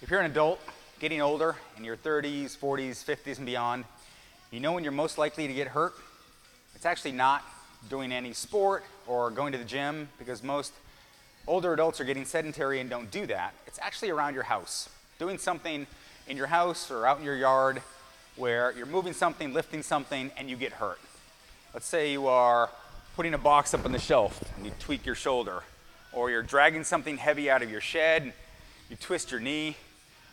If you're an adult getting older, in your 30s, 40s, 50s, and beyond, you know when you're most likely to get hurt? It's actually not doing any sport or going to the gym, because most older adults are getting sedentary and don't do that. It's actually around your house, doing something in your house or out in your yard where you're moving something, lifting something, and you get hurt. Let's say you are putting a box up on the shelf and you tweak your shoulder, or you're dragging something heavy out of your shed and you twist your knee,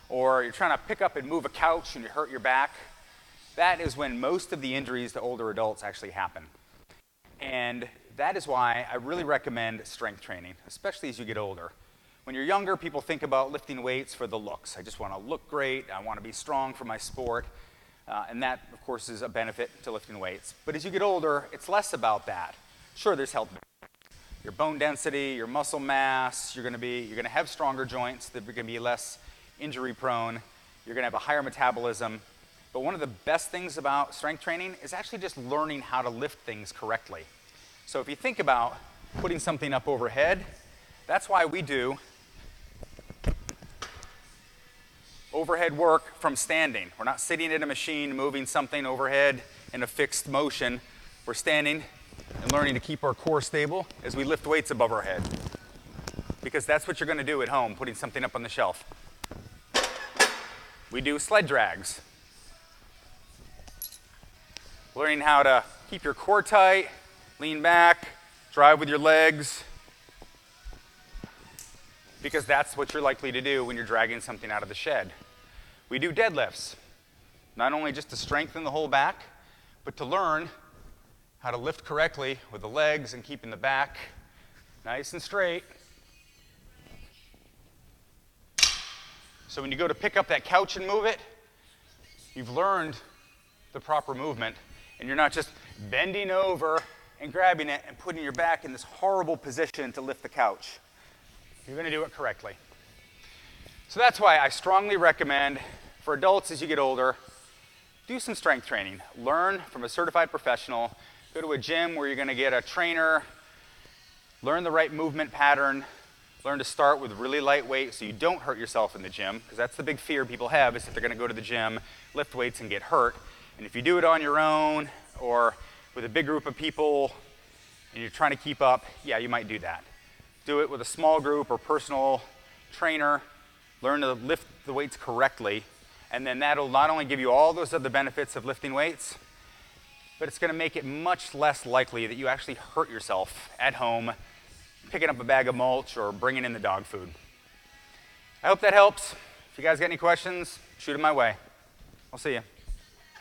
or you're trying to pick up and move a couch and you hurt your back. That is when most of the injuries to older adults actually happen. And that is why I really recommend strength training, especially as you get older. When you're younger, people think about lifting weights for the looks. I just want to look great, I want to be strong for my sport, and that, of course, is a benefit to lifting weights. But as you get older, it's less about that. Sure, there's health benefits. Your bone density, your muscle mass, you're going to have stronger joints, that are going to be less injury prone, you're going to have a higher metabolism. But one of the best things about strength training is actually just learning how to lift things correctly. So if you think about putting something up overhead, that's why we do overhead work from standing. We're not sitting at a machine moving something overhead in a fixed motion. We're standing and learning to keep our core stable as we lift weights above our head. Because that's what you're going to do at home, putting something up on the shelf. We do sled drags. Learning how to keep your core tight, lean back, drive with your legs, because that's what you're likely to do when you're dragging something out of the shed. We do deadlifts, not only just to strengthen the whole back, but to learn how to lift correctly with the legs and keeping the back nice and straight. So when you go to pick up that couch and move it, you've learned the proper movement, and you're not just bending over and grabbing it and putting your back in this horrible position to lift the couch. You're going to do it correctly. So that's why I strongly recommend for adults as you get older, do some strength training. Learn from a certified professional. Go to a gym where you're going to get a trainer. Learn the right movement pattern. Learn to start with really light weight so you don't hurt yourself in the gym, because that's the big fear people have, is that they're going to go to the gym, lift weights, and get hurt. And if you do it on your own or with a big group of people and you're trying to keep up, yeah, you might do that. Do it with a small group or personal trainer. Learn to lift the weights correctly, and then that'll not only give you all those other benefits of lifting weights, but it's going to make it much less likely that you actually hurt yourself at home picking up a bag of mulch or bringing in the dog food. I hope that helps. If you guys got any questions, shoot them my way. I'll see you.